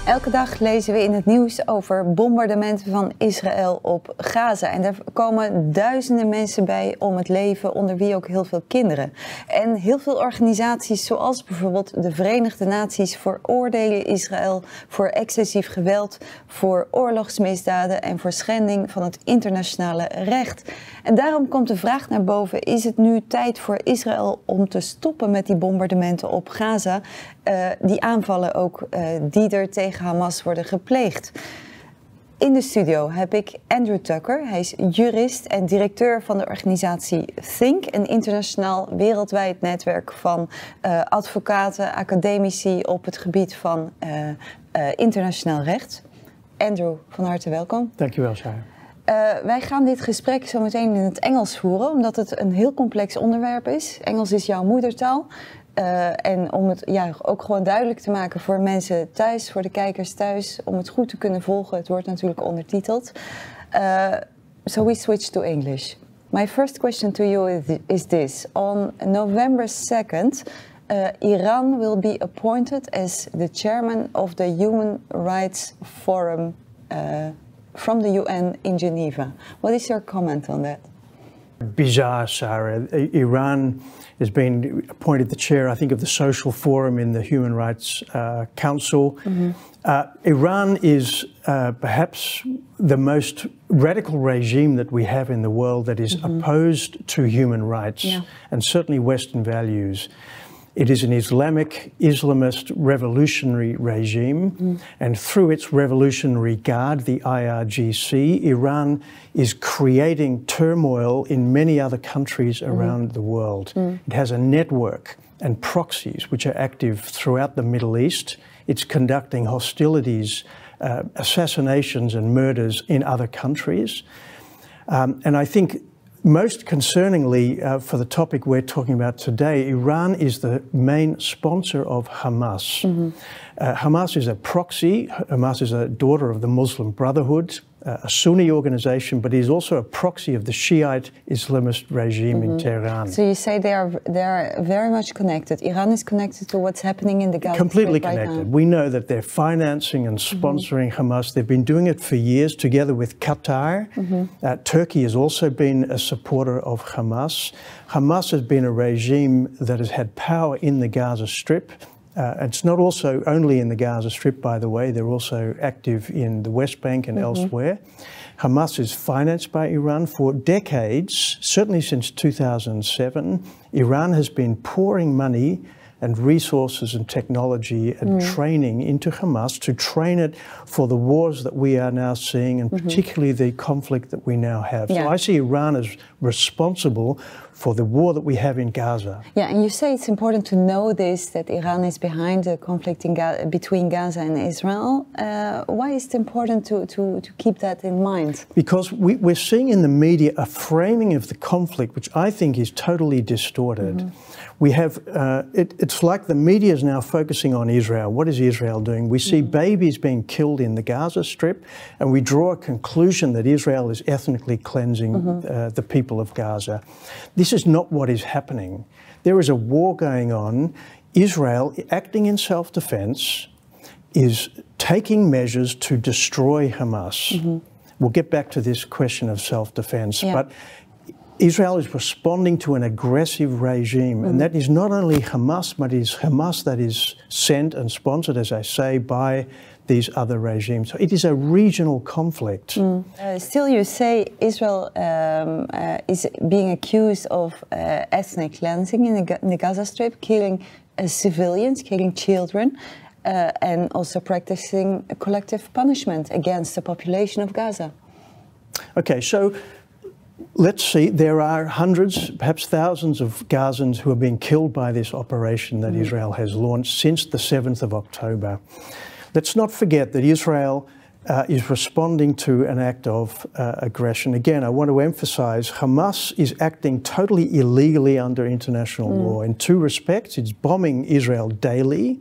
Elke dag lezen we in het nieuws over bombardementen van Israël op Gaza. En daar komen duizenden mensen bij om het leven, onder wie ook heel veel kinderen. En heel veel organisaties, zoals bijvoorbeeld de Verenigde Naties, veroordelen Israël voor excessief geweld, voor oorlogsmisdaden en voor schending van het internationale recht. En daarom komt de vraag naar boven: is het nu tijd voor Israël om te stoppen met die bombardementen op Gaza? Die aanvallen ook die er tegen Hamas worden gepleegd. In de studio heb ik Andrew Tucker. Hij is jurist en directeur van de organisatie Think, een internationaal wereldwijd netwerk van advocaten, academici op het gebied van internationaal recht. Andrew, van harte welkom. Dankjewel, Sarah. Wij gaan dit gesprek zo meteen in het Engels voeren, omdat het een heel complex onderwerp is. Engels is jouw moedertaal. En om het ook gewoon duidelijk te maken voor mensen thuis, voor de kijkers thuis, om het goed te kunnen volgen. Het wordt natuurlijk ondertiteld. So we switch to English. My first question to you is this. On November 2nd, Iran will be appointed as the chairman of the Human Rights Forum from the UN in Geneva. What is your comment on that? Bizarre, Sarah. Iran has been appointed the chair, I think, of the Social Forum in the Human Rights Council. Mm-hmm. Iran is perhaps the most radical regime that we have in the world that is opposed to human rights and certainly Western values. It is an Islamist revolutionary regime, and through its revolutionary guard, the IRGC, Iran is creating turmoil in many other countries around the world. It has a network and proxies which are active throughout the Middle East. It's conducting hostilities, assassinations and murders in other countries. And I think most concerningly, for the topic we're talking about today, Iran is the main sponsor of Hamas. Hamas is a proxy. Hamas is a daughter of the Muslim Brotherhood, a Sunni organization, but is also a proxy of the Shiite Islamist regime in Tehran. So you say they are very much connected. Iran is connected to what's happening in the Gaza Completely Strip right connected. now. We know that they're financing and sponsoring Hamas. They've been doing it for years together with Qatar. Turkey has also been a supporter of Hamas. Hamas has been a regime that has had power in the Gaza Strip. It's not also only in the Gaza Strip, by the way. They're also active in the West Bank and elsewhere. Hamas is financed by Iran for decades, certainly since 2007. Iran has been pouring money and resources and technology and training into Hamas to train it for the wars that we are now seeing, and particularly the conflict that we now have. So I see Iran as responsible for the war that we have in Gaza. Yeah, and you say it's important to know this, that Iran is behind the conflict between Gaza and Israel. Why is it important to keep that in mind? Because we're seeing in the media a framing of the conflict which I think is totally distorted. We have, it's like the media is now focusing on Israel. What is Israel doing? We see babies being killed in the Gaza Strip, and we draw a conclusion that Israel is ethnically cleansing the people of Gaza. This is not what is happening. There is a war going on. Israel, acting in self-defense, is taking measures to destroy Hamas. We'll get back to this question of self-defense, but Israel is responding to an aggressive regime, and that is not only Hamas, but it is Hamas that is sent and sponsored, as I say, by these other regimes. So it is a regional conflict. Still, you say Israel is being accused of ethnic cleansing in the Gaza Strip, killing civilians, killing children, and also practicing a collective punishment against the population of Gaza. Okay, so let's see, there are hundreds, perhaps thousands of Gazans who are being killed by this operation that Israel has launched since the 7th of October. Let's not forget that Israel is responding to an act of aggression. Again, I want to emphasize Hamas is acting totally illegally under international law. In two respects, it's bombing Israel daily,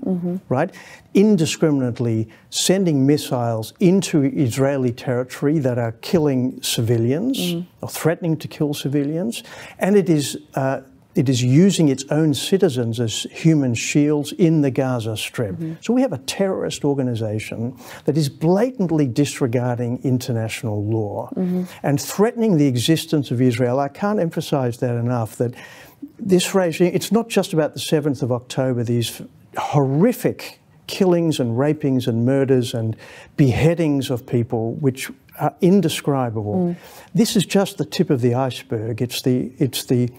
right? Indiscriminately sending missiles into Israeli territory that are killing civilians or threatening to kill civilians. And it is it is using its own citizens as human shields in the Gaza Strip. So we have a terrorist organization that is blatantly disregarding international law and threatening the existence of Israel. I can't emphasize that enough, that this regime, it's not just about the 7th of October, these horrific killings and rapings and murders and beheadings of people, which are indescribable. This is just the tip of the iceberg. It's the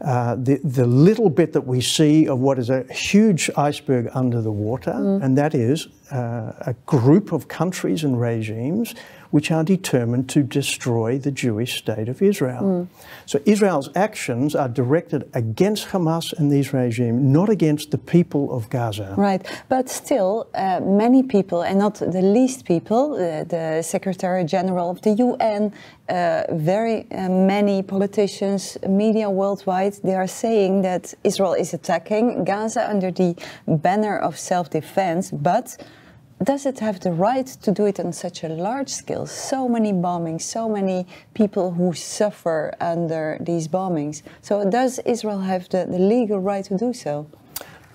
little bit that we see of what is a huge iceberg under the water, and that is a group of countries and regimes which are determined to destroy the Jewish state of Israel. So Israel's actions are directed against Hamas and these regimes, not against the people of Gaza. Right, but still, many people, and not the least people, the Secretary General of the UN, very many politicians, media worldwide, they are saying that Israel is attacking Gaza under the banner of self-defense, but does it have the right to do it on such a large scale? So many bombings, so many people who suffer under these bombings. So does Israel have the legal right to do so?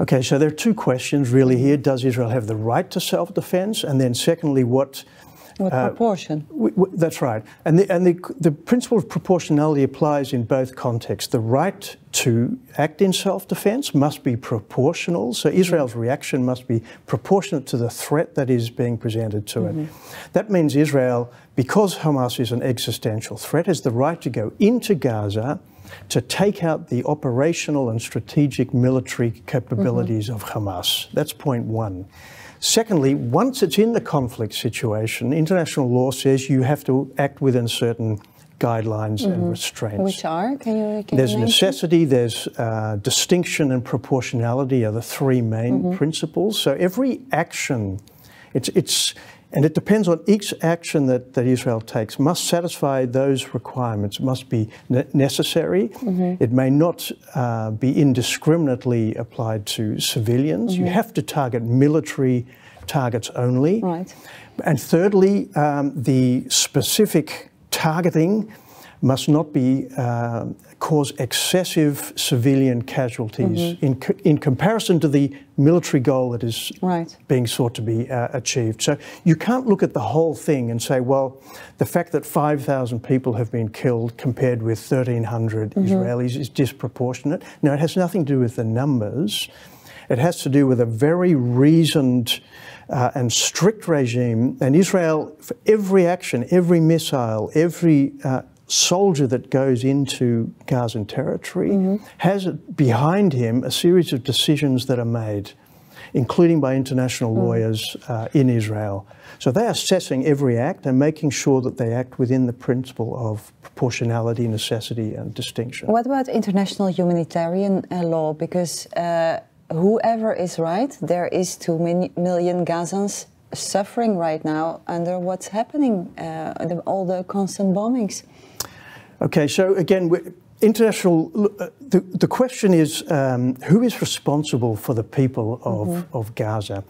Okay, so there are two questions really here. Does Israel have the right to self-defense? And then secondly, what proportion? That's right. And the principle of proportionality applies in both contexts. The right to act in self-defense must be proportional. So Israel's reaction must be proportionate to the threat that is being presented to it. That means Israel, because Hamas is an existential threat, has the right to go into Gaza to take out the operational and strategic military capabilities of Hamas. That's point one. Secondly, once it's in the conflict situation, international law says you have to act within certain guidelines and restraints. Which are? Can you there's mention? necessity, there's distinction and proportionality are the three main principles. So every action, and it depends on each action that Israel takes, must satisfy those requirements, must be necessary. It may not be indiscriminately applied to civilians. You have to target military targets only. Right. And thirdly, the specific targeting must not be cause excessive civilian casualties in comparison to the military goal that is being sought to be achieved. So you can't look at the whole thing and say, well, the fact that 5,000 people have been killed compared with 1,300 Israelis is disproportionate. No, it has nothing to do with the numbers. It has to do with a very reasoned and strict regime. And Israel, for every action, every missile, every soldier that goes into Gazan territory has behind him a series of decisions that are made, including by international lawyers in Israel. So they're assessing every act and making sure that they act within the principle of proportionality, necessity, and distinction. What about international humanitarian law? Because whoever is right, there is 2 million Gazans suffering right now under what's happening, all the constant bombings. Okay, so again, international. The question is who is responsible for the people of Gaza?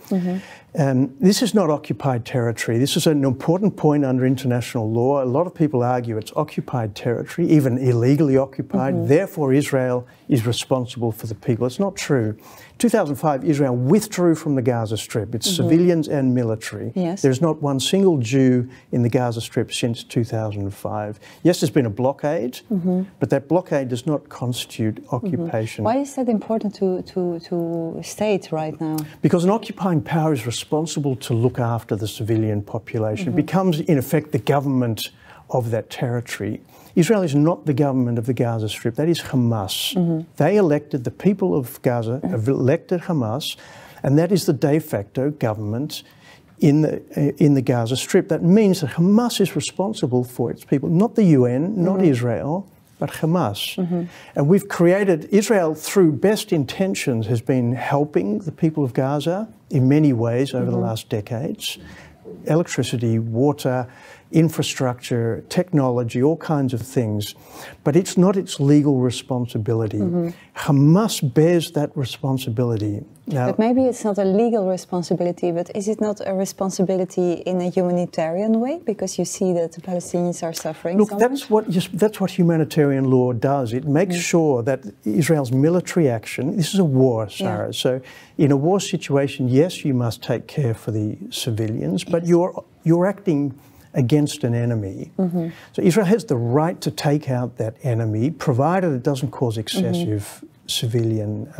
This is not occupied territory. This is an important point under international law. A lot of people argue it's occupied territory, even illegally occupied. Therefore, Israel is responsible for the people. It's not true. 2005, Israel withdrew from the Gaza Strip. It's civilians and military. Yes. There's not one single Jew in the Gaza Strip since 2005. Yes, there's been a blockade, but that blockade does not constitute occupation. Why is that important to state right now? Because an occupying power is responsible to look after the civilian population. It becomes, in effect, the government of that territory. Israel is not the government of the Gaza Strip. That is Hamas. They elected, the people of Gaza have elected Hamas, and that is the de facto government in the Gaza Strip. That means that Hamas is responsible for its people, not the UN, not Israel, but Hamas. And we've created, Israel through best intentions has been helping the people of Gaza in many ways over the last decades. Electricity, water, infrastructure, technology, all kinds of things. But it's not its legal responsibility. Hamas bears that responsibility. Now, but maybe it's not a legal responsibility, but is it not a responsibility in a humanitarian way? Because you see that the Palestinians are suffering look, so that's what humanitarian law does. It makes sure that Israel's military action, this is a war, Sarah, so in a war situation, yes, you must take care for the civilians, but you're acting against an enemy. So Israel has the right to take out that enemy, provided it doesn't cause excessive civilian.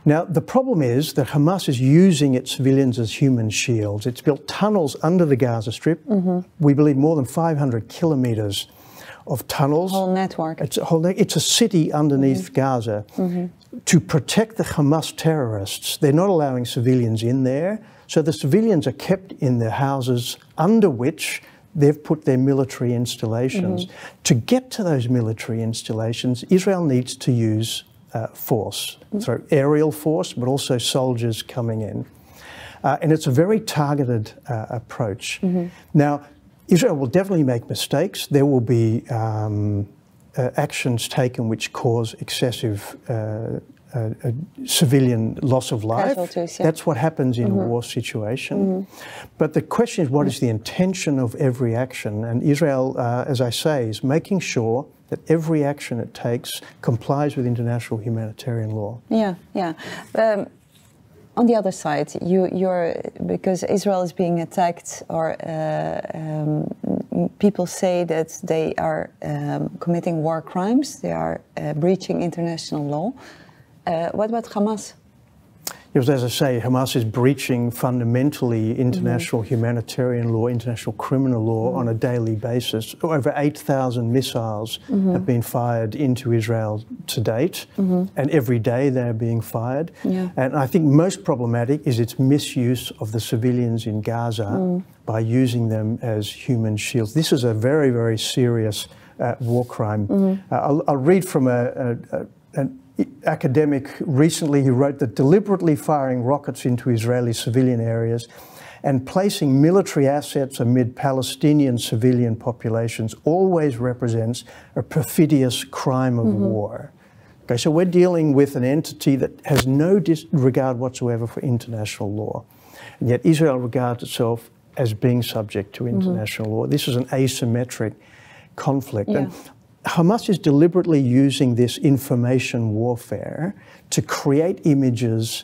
Now, the problem is that Hamas is using its civilians as human shields. It's built tunnels under the Gaza Strip. We believe more than 500 kilometres of tunnels. Whole network. It's a city underneath Gaza. To protect the Hamas terrorists, they're not allowing civilians in there. So the civilians are kept in their houses under which they've put their military installations. To get to those military installations, Israel needs to use force, so aerial force, but also soldiers coming in. And it's a very targeted approach. Now, Israel will definitely make mistakes. There will be actions taken which cause excessive civilian loss of life. That's what happens in a war situation. But the question is, what is the intention of every action? And Israel, as I say, is making sure that every action it takes complies with international humanitarian law. On the other side, because Israel is being attacked, or people say that they are committing war crimes, they are breaching international law. What about Hamas? Yes, as I say, Hamas is breaching fundamentally international humanitarian law, international criminal law on a daily basis. Over 8,000 missiles have been fired into Israel to date, and every day they're being fired. And I think most problematic is its misuse of the civilians in Gaza by using them as human shields. This is a very, very serious war crime. I'll read from an academic recently who wrote that deliberately firing rockets into Israeli civilian areas and placing military assets amid Palestinian civilian populations always represents a perfidious crime of war. Okay, so we're dealing with an entity that has no regard whatsoever for international law, and yet Israel regards itself as being subject to international law. This is an asymmetric conflict. And Hamas is deliberately using this information warfare to create images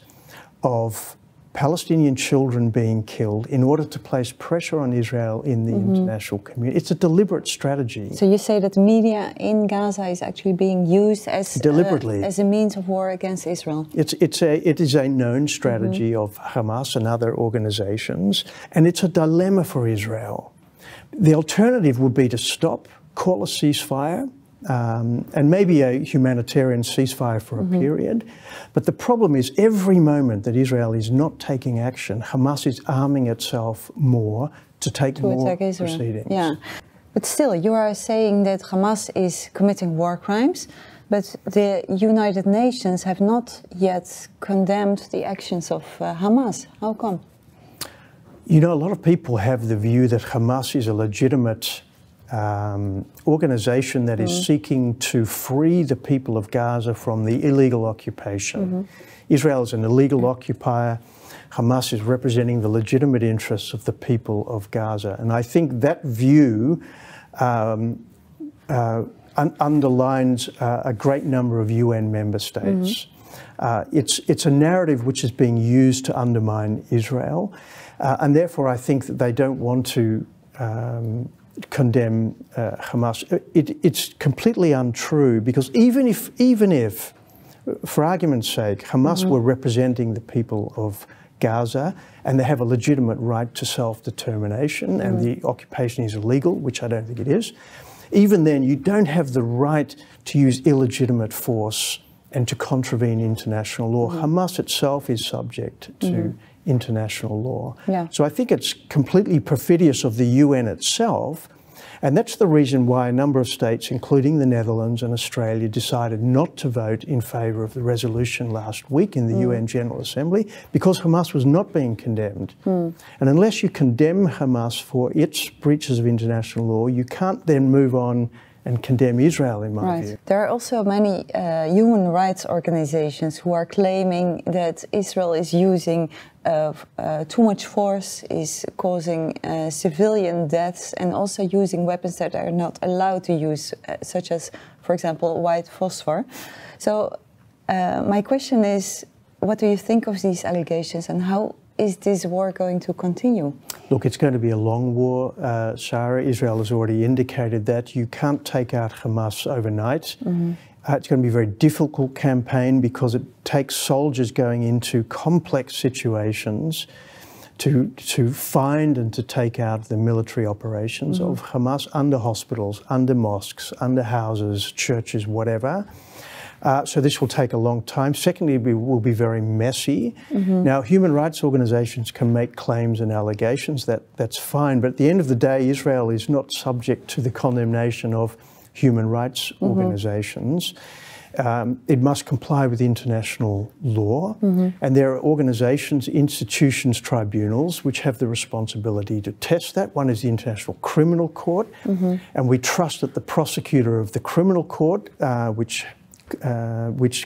of Palestinian children being killed in order to place pressure on Israel in the international community. It's a deliberate strategy. So you say that media in Gaza is actually being used as deliberately as a means of war against Israel. It is a known strategy of Hamas and other organizations, and it's a dilemma for Israel. The alternative would be to stop, call a ceasefire, and maybe a humanitarian ceasefire for a period. But the problem is every moment that Israel is not taking action, Hamas is arming itself more to take more proceedings. Yeah, but still, you are saying that Hamas is committing war crimes, but the United Nations have not yet condemned the actions of Hamas. How come? You know, a lot of people have the view that Hamas is a legitimate organization that is seeking to free the people of Gaza from the illegal occupation. Israel is an illegal occupier. Hamas is representing the legitimate interests of the people of Gaza. And I think that view underlines a great number of UN member states. It's a narrative which is being used to undermine Israel. And therefore, I think that they don't want to condemn Hamas. It's completely untrue, because even if, for argument's sake, Hamas were representing the people of Gaza and they have a legitimate right to self-determination and the occupation is illegal, which I don't think it is, even then you don't have the right to use illegitimate force and to contravene international law. Hamas itself is subject to international law. So I think it's completely perfidious of the UN itself And that's the reason why a number of states, including the Netherlands and Australia, decided not to vote in favour of the resolution last week in the UN General Assembly, because Hamas was not being condemned. And unless you condemn Hamas for its breaches of international law, you can't then move on and condemn Israel, in my view. There are also many human rights organizations who are claiming that Israel is using too much force, is causing civilian deaths, and also using weapons that are not allowed to use, such as, for example, white phosphor. So my question is, what do you think of these allegations, and how is this war going to continue? Look, it's going to be a long war, Sarah. Israel has already indicated that. You can't take out Hamas overnight. It's going to be a very difficult campaign because it takes soldiers going into complex situations to find and to take out the military operations of Hamas under hospitals, under mosques, under houses, churches, whatever. So this will take a long time. Secondly, it will be very messy. Now, human rights organisations can make claims and allegations, that's fine, but at the end of the day, Israel is not subject to the condemnation of human rights organisations. It must comply with international law, and there are organisations, institutions, tribunals which have the responsibility to test that. One is the International Criminal Court, and we trust that the prosecutor of the criminal court, which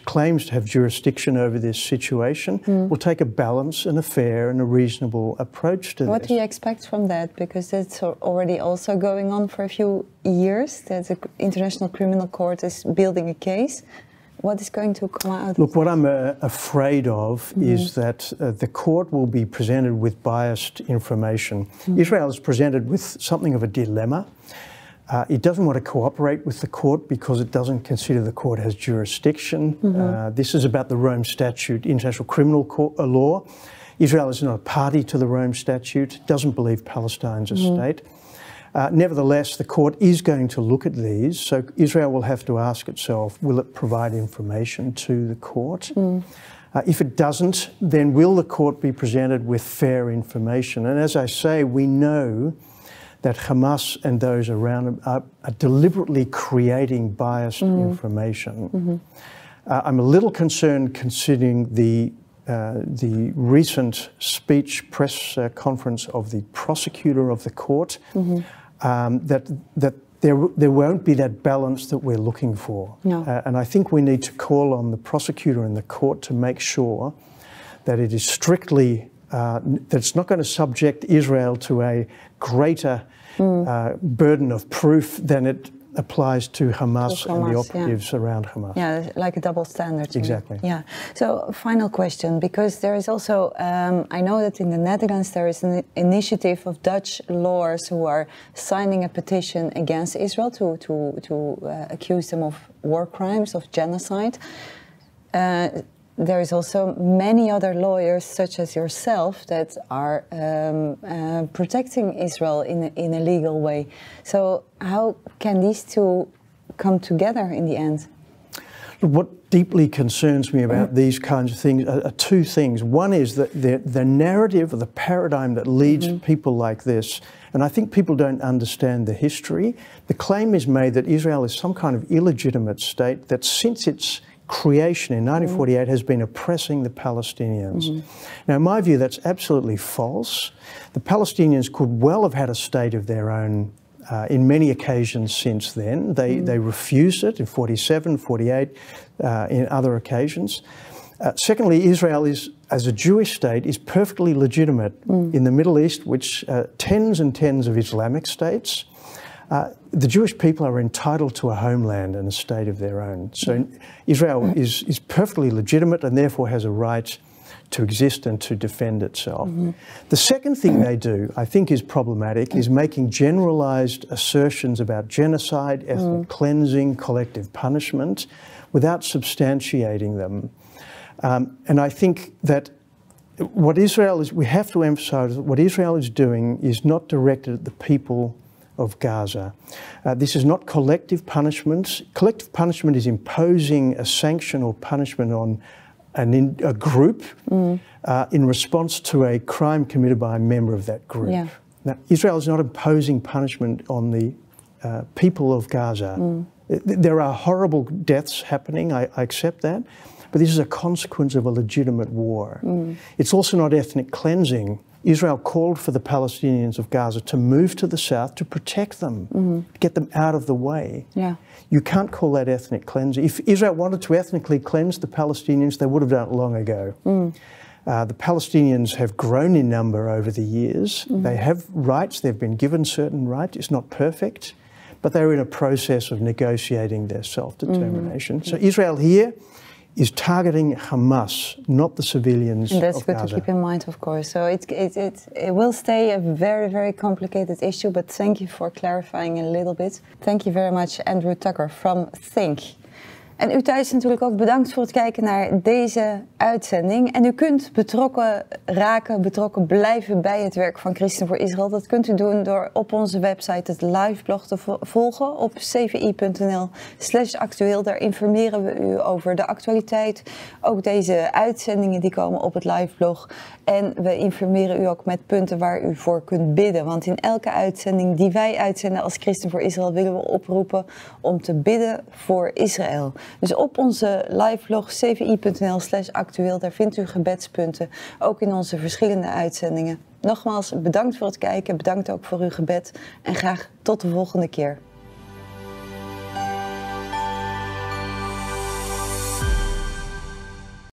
claims to have jurisdiction over this situation, will take a balanced and a fair and a reasonable approach to this. What do you expect from that? Because that's already also going on for a few years, that the International Criminal Court is building a case. What is going to come out? Look, what I'm afraid of is that the court will be presented with biased information. Israel is presented with something of a dilemma. It doesn't want to cooperate with the court because it doesn't consider the court has jurisdiction. This is about the Rome Statute, international criminal law. Israel is not a party to the Rome Statute, doesn't believe Palestine's a state. Nevertheless, the court is going to look at these, so Israel will have to ask itself, will it provide information to the court? If it doesn't, then will the court be presented with fair information? And as I say, we know that Hamas and those around them are deliberately creating biased information. I'm a little concerned considering the recent press conference of the prosecutor of the court, that there won't be that balance that we're looking for. And I think we need to call on the prosecutor and the court to make sure that it is strictly, that it's not going to subject Israel to a greater burden of proof than it applies to Hamas and the operatives around Hamas. Yeah, like a double standard. Exactly. Yeah. So, final question, because there is also, I know that in the Netherlands there is an initiative of Dutch lawyers who are signing a petition against Israel to accuse them of war crimes, of genocide. There is also many other lawyers, such as yourself, that are protecting Israel in a legal way. So how can these two come together in the end? What deeply concerns me about these kinds of things are two things. One is that the narrative or the paradigm that leads people like this, and I think people don't understand the history. The claim is made that Israel is some kind of illegitimate state that since its creation in 1948 has been oppressing the Palestinians. Now, in my view, that's absolutely false. The Palestinians could well have had a state of their own in many occasions since then. They refused it in 47, 48, in other occasions. Secondly, Israel is, as a Jewish state, is perfectly legitimate in the Middle East, which tens and tens of Islamic states. The Jewish people are entitled to a homeland and a state of their own. So Israel is perfectly legitimate and therefore has a right to exist and to defend itself. The second thing they do, I think, is problematic, is making generalised assertions about genocide, ethnic cleansing, collective punishment, without substantiating them. And I think that what Israel is, we have to emphasise that what Israel is doing is not directed at the people of Gaza. This is not collective punishment. Collective punishment is imposing a sanction or punishment on a group in response to a crime committed by a member of that group. Now, Israel is not imposing punishment on the people of Gaza. There are horrible deaths happening, I accept that, but this is a consequence of a legitimate war. It's also not ethnic cleansing. Israel called for the Palestinians of Gaza to move to the south to protect them, to get them out of the way. Yeah. You can't call that ethnic cleansing. If Israel wanted to ethnically cleanse the Palestinians, they would have done it long ago. The Palestinians have grown in number over the years. They have rights. They've been given certain rights. It's not perfect, but they're in a process of negotiating their self-determination. So Israel here is targeting Hamas, not the civilians of Gaza. And that's good to keep in mind, of course. So it will stay a very, very complicated issue, but thank you for clarifying a little bit. Thank you very much, Andrew Tucker from Think. En u thuis natuurlijk ook bedankt voor het kijken naar deze uitzending. En u kunt betrokken raken, betrokken blijven bij het werk van Christen voor Israël. Dat kunt u doen door op onze website het liveblog te volgen op cvi.nl/actueel. Daar informeren we u over de actualiteit. Ook deze uitzendingen die komen op het liveblog. En we informeren u ook met punten waar u voor kunt bidden. Want in elke uitzending die wij uitzenden als Christen voor Israël willen we oproepen om te bidden voor Israël. Dus op onze liveblog cvi.nl/actueel, daar vindt u gebedspunten, ook in onze verschillende uitzendingen. Nogmaals, bedankt voor het kijken, bedankt ook voor uw gebed en graag tot de volgende keer.